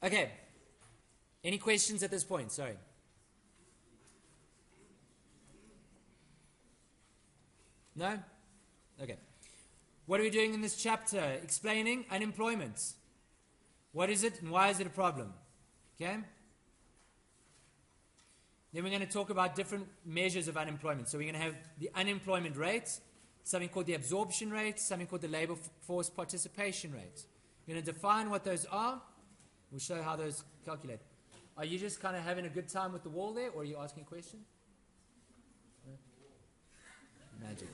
Okay. Any questions at this point? Sorry. No? Okay. What are we doing in this chapter? Explaining unemployment. What is it and why is it a problem? Okay? Then we're going to talk about different measures of unemployment. So we're going to have the unemployment rate, something called the absorption rate, something called the labor force participation rate. We're going to define what those are. We'll show how those calculate. Are you just kind of having a good time with the wall there, or are you asking a question? Magic.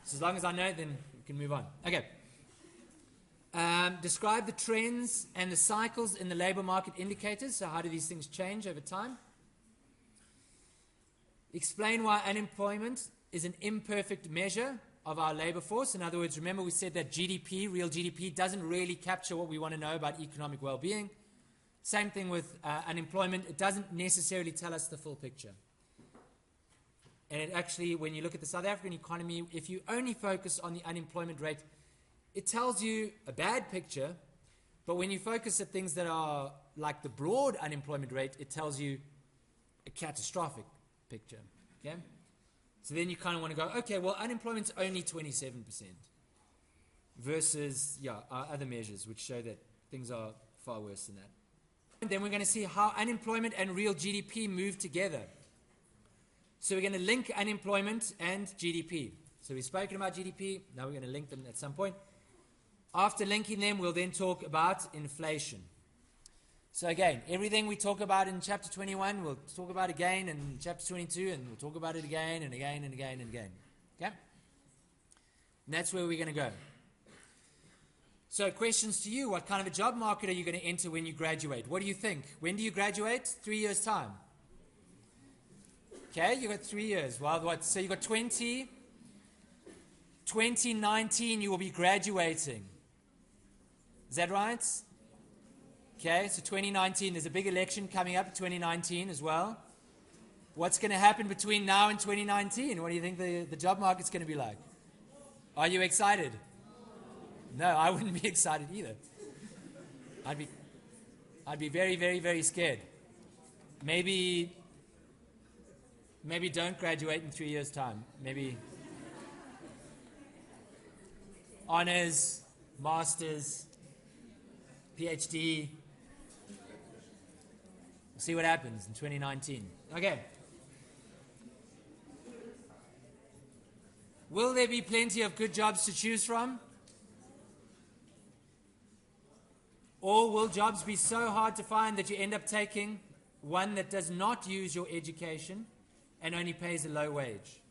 So as long as I know it, then we can move on. Okay. Describe the trends and the cycles in the labor market indicators. So how do these things change over time? Explain why unemployment is an imperfect measure of our labor force. In other words, remember we said that GDP, real GDP, doesn't really capture what we want to know about economic well-being. Same thing with unemployment. It doesn't necessarily tell us the full picture. And it actually, when you look at the South African economy, if you only focus on the unemployment rate, it tells you a bad picture. But when you focus at things that are like the broad unemployment rate, it tells you a catastrophic picture. Okay? So then you kind of want to go, okay, well, unemployment's only 27% versus, our other measures, which show that things are far worse than that. And then we're going to see how unemployment and real GDP move together. So we're going to link unemployment and GDP. So we've spoken about GDP. Now we're going to link them at some point. After linking them, we'll then talk about inflation. So again, everything we talk about in chapter 21, we'll talk about again in chapter 22, and we'll talk about it again and again and again and again. Okay? And that's where we're going to go. So questions to you. What kind of a job market are you going to enter when you graduate? What do you think? When do you graduate? 3 years' time. Okay, you got 3 years. Well, what? So you got 2019 you will be graduating. Is that right? Okay, so 2019, there's a big election coming up, 2019 as well. What's going to happen between now and 2019? What do you think the job market's going to be like? Are you excited? No, I wouldn't be excited either. I'd be very, very, very scared. Maybe don't graduate in 3 years' time. Maybe honors, masters, PhD. We'll see what happens in 2019. Okay. Will there be plenty of good jobs to choose from? Or will jobs be so hard to find that you end up taking one that does not use your education and only pays a low wage?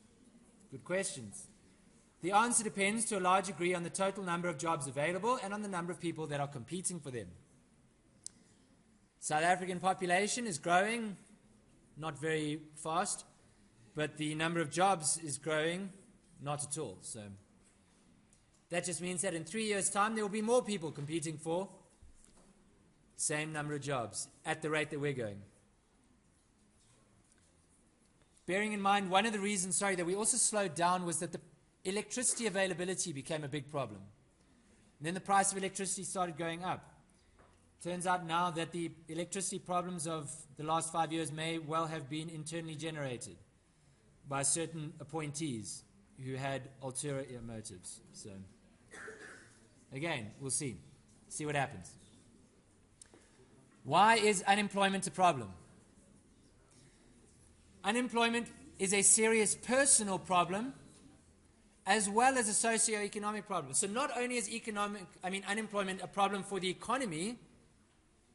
Good questions. The answer depends to a large degree on the total number of jobs available and on the number of people that are competing for them. South African population is growing, not very fast, but the number of jobs is growing not at all. So that just means that in 3 years' time there will be more people competing for the same number of jobs at the rate that we're going. Bearing in mind, one of the reasons, that we also slowed down was that the electricity availability became a big problem. And then the price of electricity started going up. Turns out now that the electricity problems of the last 5 years may well have been internally generated by certain appointees who had ulterior motives. So, again, we'll see. See what happens. Why is unemployment a problem? Unemployment is a serious personal problem as well as a socio-economic problem. So not only is unemployment a problem for the economy,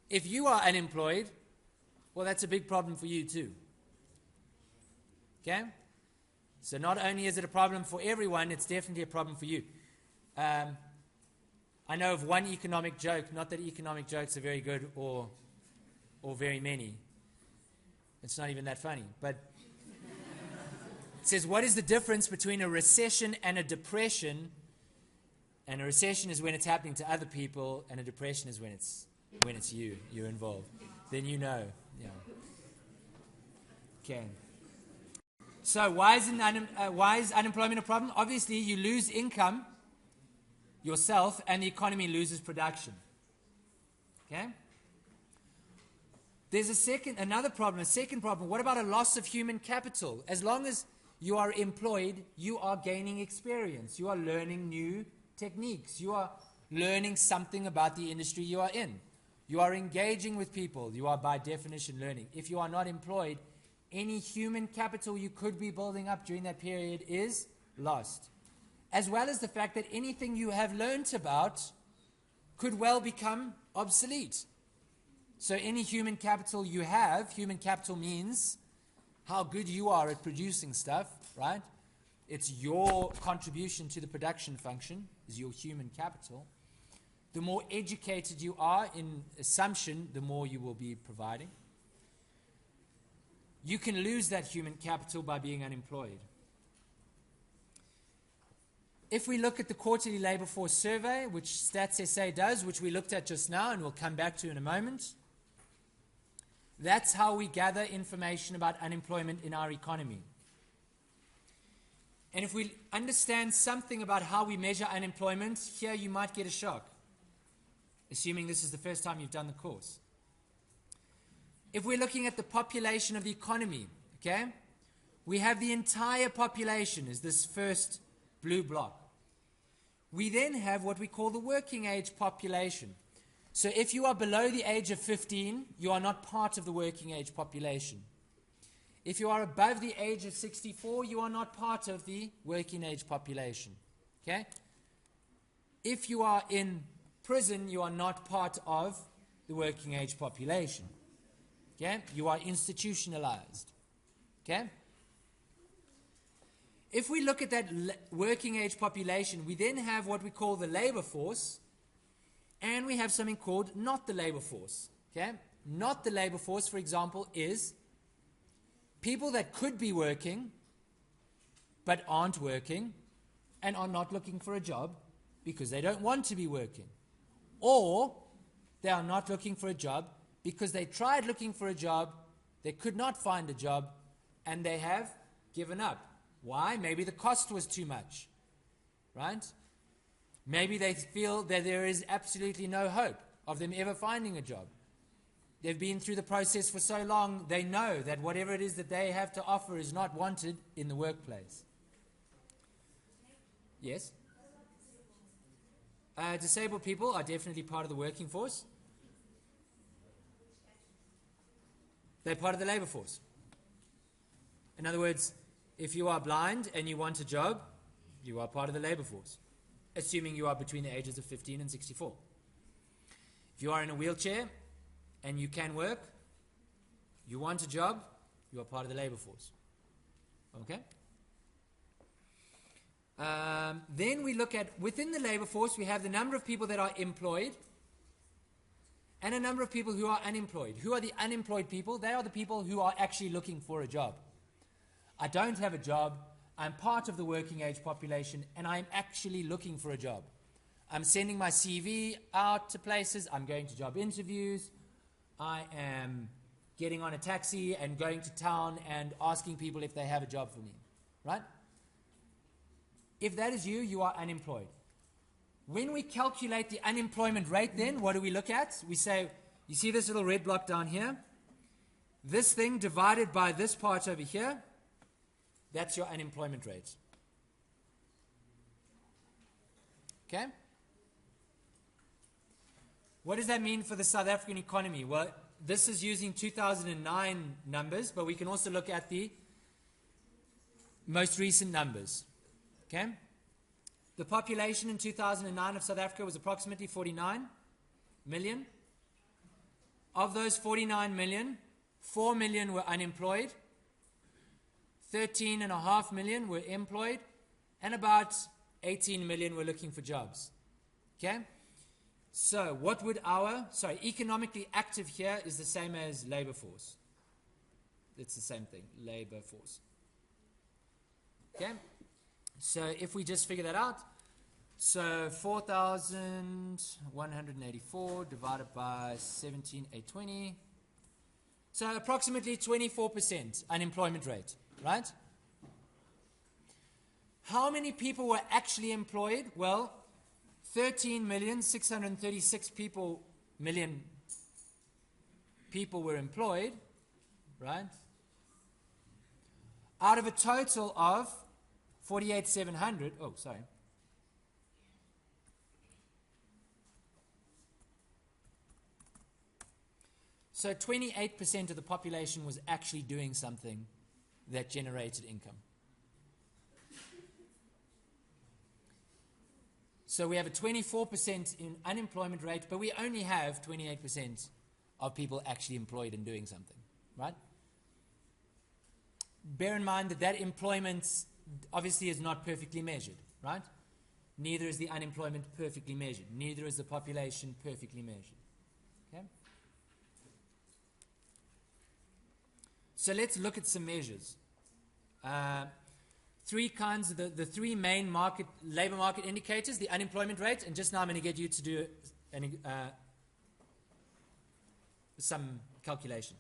if you are unemployed, well, that's a big problem for you too. Okay? So not only is it a problem for everyone, it's definitely a problem for you. I know of one economic joke, not that economic jokes are very good or very many. It's not even that funny, but it says, what is the difference between a recession and a depression? And a recession is when it's happening to other people, and a depression is when it's you're involved. Then you know. Yeah. Okay. So why is unemployment a problem? Obviously, you lose income yourself, and the economy loses production. Okay? There's a second problem. What about a loss of human capital? As long as you are employed, you are gaining experience. You are learning new techniques. You are learning something about the industry you are in. You are engaging with people. You are by definition learning. If you are not employed, any human capital you could be building up during that period is lost. As well as the fact that anything you have learnt about could well become obsolete. So any human capital you have, human capital means how good you are at producing stuff, right? It's your contribution to the production function is your human capital. The more educated you are in assumption, the more you will be providing. You can lose that human capital by being unemployed. If we look at the quarterly labor force survey, which Stats SA does, which we looked at just now and we'll come back to in a moment, that's how we gather information about unemployment in our economy. And if we understand something about how we measure unemployment, here you might get a shock, assuming this is the first time you've done the course. If we're looking at the population of the economy, okay, we have the entire population is this first blue block. We then have what we call the working age population. So if you are below the age of 15, you are not part of the working age population. If you are above the age of 64, you are not part of the working age population. Okay? If you are in prison, you are not part of the working age population. Okay? You are institutionalized. Okay? If we look at that working age population, we then have what we call the labor force, and we have something called not the labor force. Okay? Not the labor force, for example, is people that could be working but aren't working and are not looking for a job because they don't want to be working. Or they are not looking for a job because they tried looking for a job, they could not find a job, and they have given up. Why? Maybe the cost was too much, right? Maybe they feel that there is absolutely no hope of them ever finding a job. They've been through the process for so long, they know that whatever it is that they have to offer is not wanted in the workplace. Yes? Disabled people are definitely part of the working force. They're part of the labor force. In other words, if you are blind and you want a job, you are part of the labor force, assuming you are between the ages of 15 and 64. If you are in a wheelchair and you can work, you want a job, you are part of the labor force. Okay? Then we look at, within the labor force, we have the number of people that are employed and a number of people who are unemployed. Who are the unemployed people? They are the people who are actually looking for a job. I don't have a job, I'm part of the working age population, and I'm actually looking for a job. I'm sending my CV out to places, I'm going to job interviews, I am getting on a taxi and going to town and asking people if they have a job for me, right? If that is you, you are unemployed. When we calculate the unemployment rate then, what do we look at? We say, you see this little red block down here? This thing divided by this part over here, that's your unemployment rate. Okay? What does that mean for the South African economy? Well, this is using 2009 numbers, but we can also look at the most recent numbers. Okay? The population in 2009 of South Africa was approximately 49 million. Of those 49 million, 4 million were unemployed, 13.5 million were employed, and about 18 million were looking for jobs. Okay? So what would economically active here is the same as labor force. It's the same thing, labor force. Okay? So if we just figure that out, so 4,184 divided by 17,820, so approximately 24% unemployment rate, right? How many people were actually employed? Well, 13,636,000 people people were employed, right? Out of a total of 48,700, oh, sorry. So 28% of the population was actually doing something that generated income. So we have a 24% in unemployment rate, but we only have 28% of people actually employed and doing something, right? Bear in mind that that employment obviously is not perfectly measured, right? Neither is the unemployment perfectly measured. Neither is the population perfectly measured. Okay? So let's look at some measures. Three kinds of the three main labor market indicators, the unemployment rate, and just now I'm going to get you to do some calculations.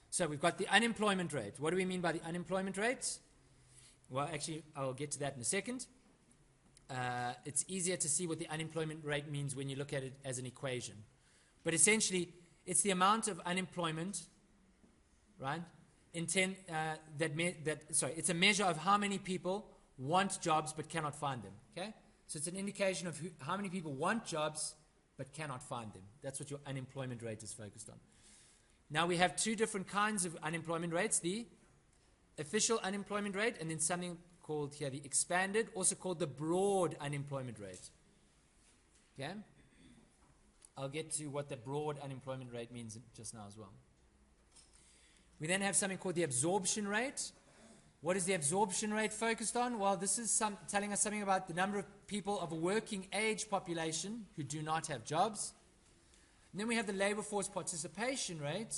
So we've got the unemployment rate. What do we mean by the unemployment rate? Well, actually, I'll get to that in a second. It's easier to see what the unemployment rate means when you look at it as an equation. But essentially, it's the amount of unemployment, right? It's a measure of how many people want jobs but cannot find them. Okay, so it's an indication of how many people want jobs but cannot find them. That's what your unemployment rate is focused on. Now we have two different kinds of unemployment rates: the official unemployment rate, and then something called here the expanded, also called the broad unemployment rate. Okay, I'll get to what the broad unemployment rate means just now as well. We then have something called the absorption rate. What is the absorption rate focused on? Well, this is telling us something about the number of people of a working age population who do not have jobs. And then we have the labor force participation rate,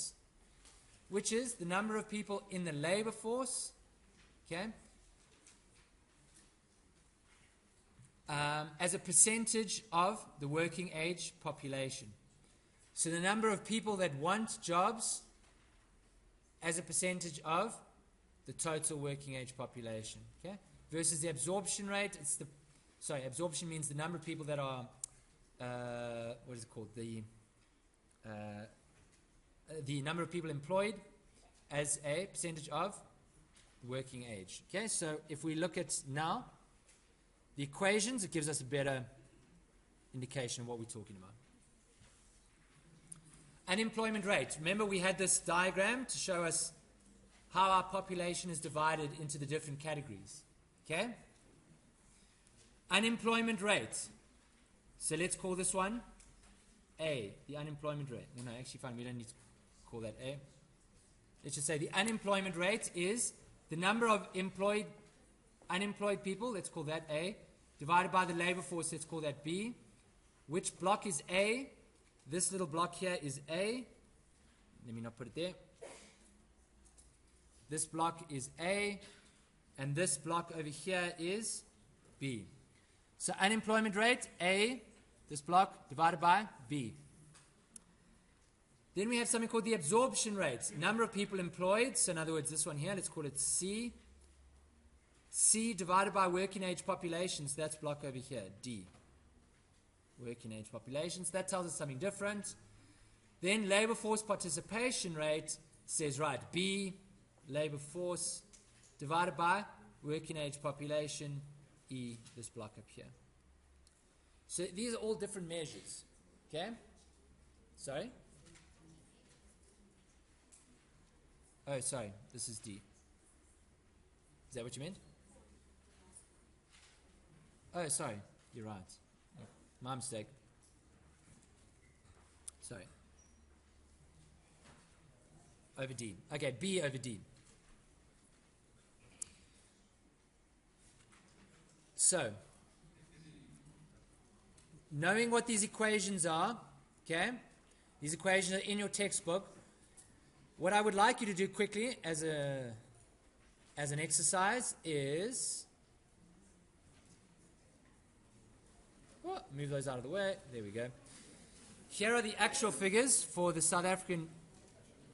which is the number of people in the labor force, okay, as a percentage of the working age population. So the number of people that want jobs as a percentage of the total working age population, okay? Versus the absorption rate, absorption means the number of people that are, what is it called? The number of people employed as a percentage of working age. Okay, so if we look at now the equations, it gives us a better indication of what we're talking about. Unemployment rate. Remember, we had this diagram to show us how our population is divided into the different categories. Okay? Unemployment rate. So let's call this one A, the unemployment rate. No, actually fine, we don't need to call that A. Let's just say the unemployment rate is the number of unemployed people, let's call that A, divided by the labor force, let's call that B. Which block is A? This little block here is A. Let me not put it there. This block is A, and this block over here is B. So unemployment rate, A, this block, divided by B. Then we have something called the absorption rate. Number of people employed, so in other words, this one here, let's call it C. C divided by working age populations, that's block over here, D. Working age populations, that tells us something different. Then labor force participation rate says, right, B, labor force, divided by working age population, E, this block up here. So these are all different measures. Okay? Sorry? Oh, sorry, this is D. Is that what you meant? Oh, sorry, you're right. My mistake. Sorry. Over D. Okay, B over D. So, knowing what these equations are, okay, these equations are in your textbook. What I would like you to do quickly as an exercise is move those out of the way. There we go. Here are the actual figures for the South African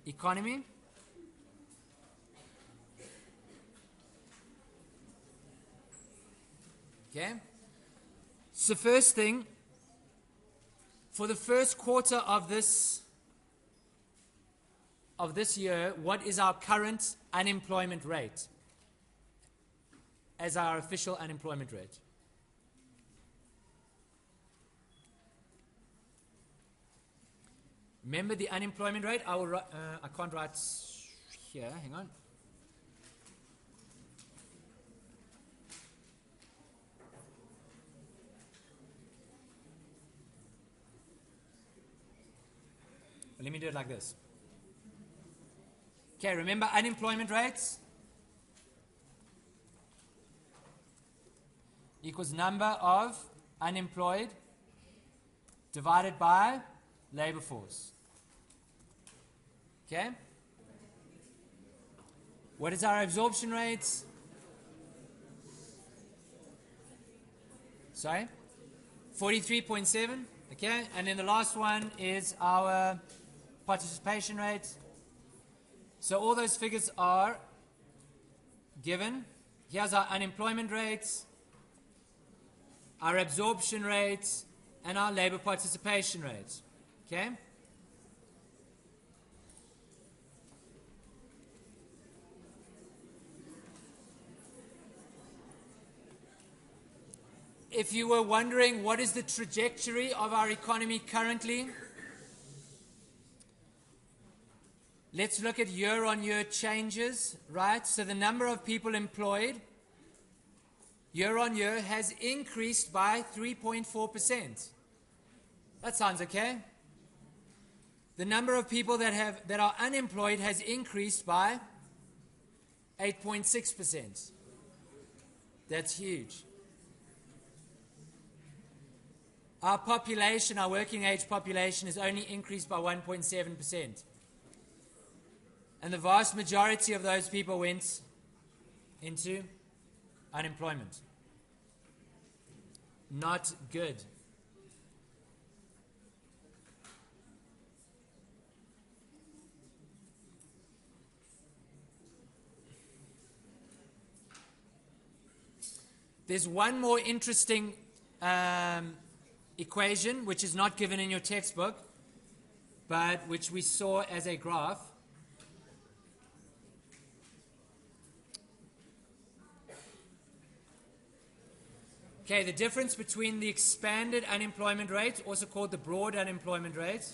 economy. Okay. So first thing, for the first quarter of this of this year, what is our current unemployment rate as our official unemployment rate? Remember the unemployment rate? I can't write here. Hang on. Let me do it like this. Okay, remember unemployment rates equals number of unemployed divided by labor force. Okay? What is our absorption rate? Sorry? 43.7. Okay? And then the last one is our participation rate. So all those figures are given. Here's our unemployment rates, our absorption rate, and our labor participation rate. Okay? If you were wondering what is the trajectory of our economy currently, let's look at year-on-year changes, right? So the number of people employed year-on-year has increased by 3.4%. That sounds okay. The number of people that are unemployed has increased by 8.6%. That's huge. Our population, our working age population, has only increased by 1.7%. And the vast majority of those people went into unemployment. Not good. There's one more interesting equation, which is not given in your textbook, but which we saw as a graph. Okay, the difference between the expanded unemployment rate, also called the broad unemployment rate,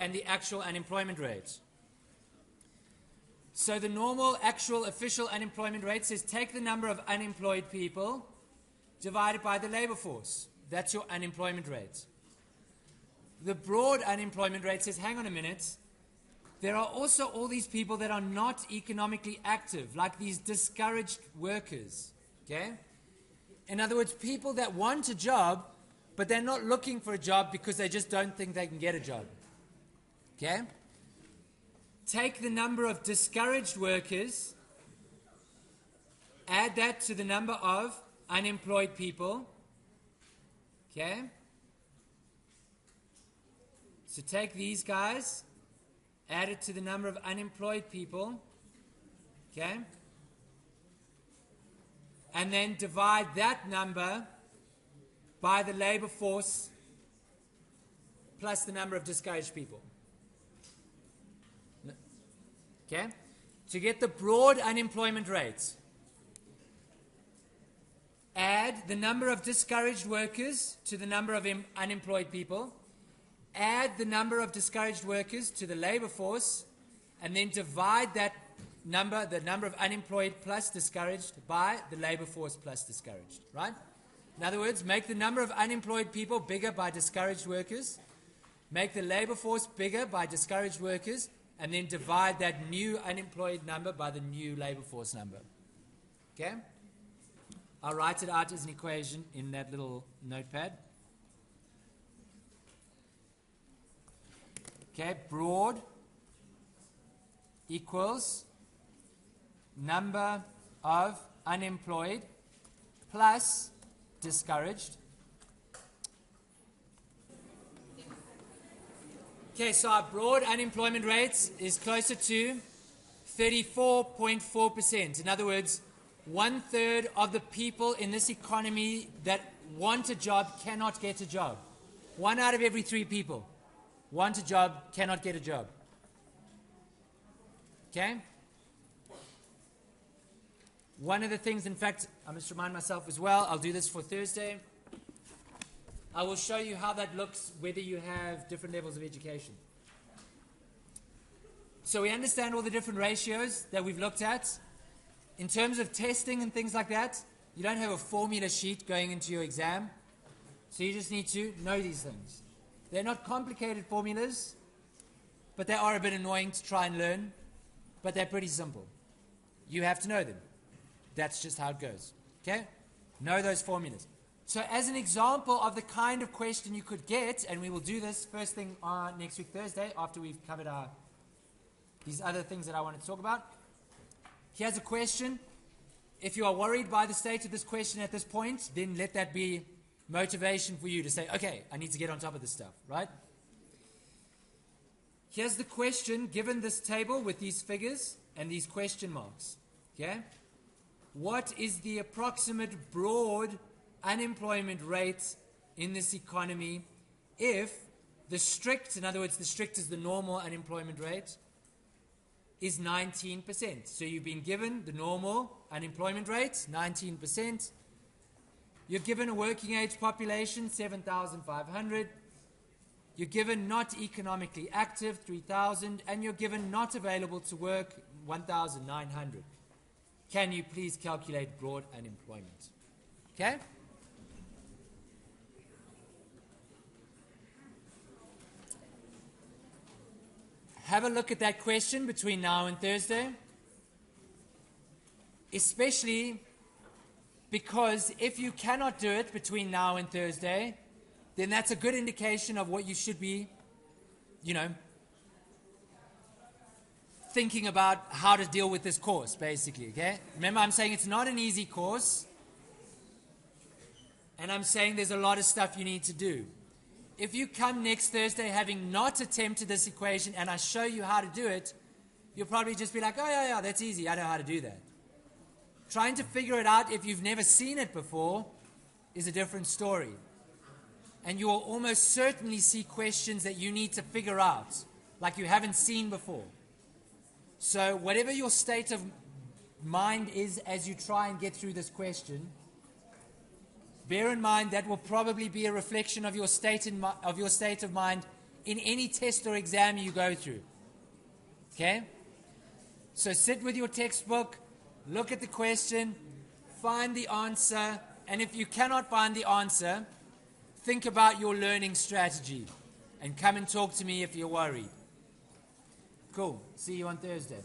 and the actual unemployment rate. So the normal actual official unemployment rate says take the number of unemployed people divided by the labor force. That's your unemployment rate. The broad unemployment rate says, hang on a minute, there are also all these people that are not economically active, like these discouraged workers. Okay? In other words, people that want a job, but they're not looking for a job because they just don't think they can get a job. Okay? Take the number of discouraged workers, add that to the number of unemployed people. Okay? So take these guys, add it to the number of unemployed people. Okay? And then divide that number by the labor force plus the number of discouraged people. Okay? To get the broad unemployment rate, add the number of discouraged workers to the number of unemployed people, add the number of discouraged workers to the labor force, and then divide that number, the number of unemployed plus discouraged, by the labor force plus discouraged, right? In other words, make the number of unemployed people bigger by discouraged workers, make the labor force bigger by discouraged workers, and then divide that new unemployed number by the new labor force number. Okay? I'll write it out as an equation in that little notepad. Okay, broad equals number of unemployed plus discouraged. Okay, so our broad unemployment rate is closer to 34.4%. In other words, 1/3 of the people in this economy that want a job cannot get a job. 1 out of every 3 people. want a job, cannot get a job. Okay? One of the things, in fact, I must remind myself as well, I'll do this for Thursday. I will show you how that looks whether you have different levels of education. So we understand all the different ratios that we've looked at. In terms of testing and things like that, you don't have a formula sheet going into your exam. So you just need to know these things. They're not complicated formulas, but they are a bit annoying to try and learn, but they're pretty simple. You have to know them. That's just how it goes. Okay? Know those formulas. So as an example of the kind of question you could get, and we will do this first thing next week Thursday after we've covered these other things that I wanted to talk about. Here's a question. If you are worried by the state of this question at this point, then let that be motivation for you to say, okay, I need to get on top of this stuff, right? Here's the question given this table with these figures and these question marks. Okay? What is the approximate broad unemployment rate in this economy if the strict, in other words, the strict is the normal unemployment rate, is 19%. So you've been given the normal unemployment rate, 19%. You're given a working age population, 7,500. You're given not economically active, 3,000. And you're given not available to work, 1,900. Can you please calculate broad unemployment? Okay? Have a look at that question between now and Thursday. Especially because if you cannot do it between now and Thursday, then that's a good indication of what you should be, thinking about how to deal with this course, basically, okay? Remember, I'm saying it's not an easy course, and I'm saying there's a lot of stuff you need to do. If you come next Thursday having not attempted this equation and I show you how to do it, you'll probably just be like, oh, yeah, that's easy. I know how to do that. Trying to figure it out if you've never seen it before is a different story. And you will almost certainly see questions that you need to figure out, like you haven't seen before. So whatever your state of mind is as you try and get through this question, bear in mind that will probably be a reflection of your state of mind in any test or exam you go through. Okay? So sit with your textbook, look at the question, find the answer, and if you cannot find the answer, think about your learning strategy and come and talk to me if you're worried. Cool. See you on Thursday.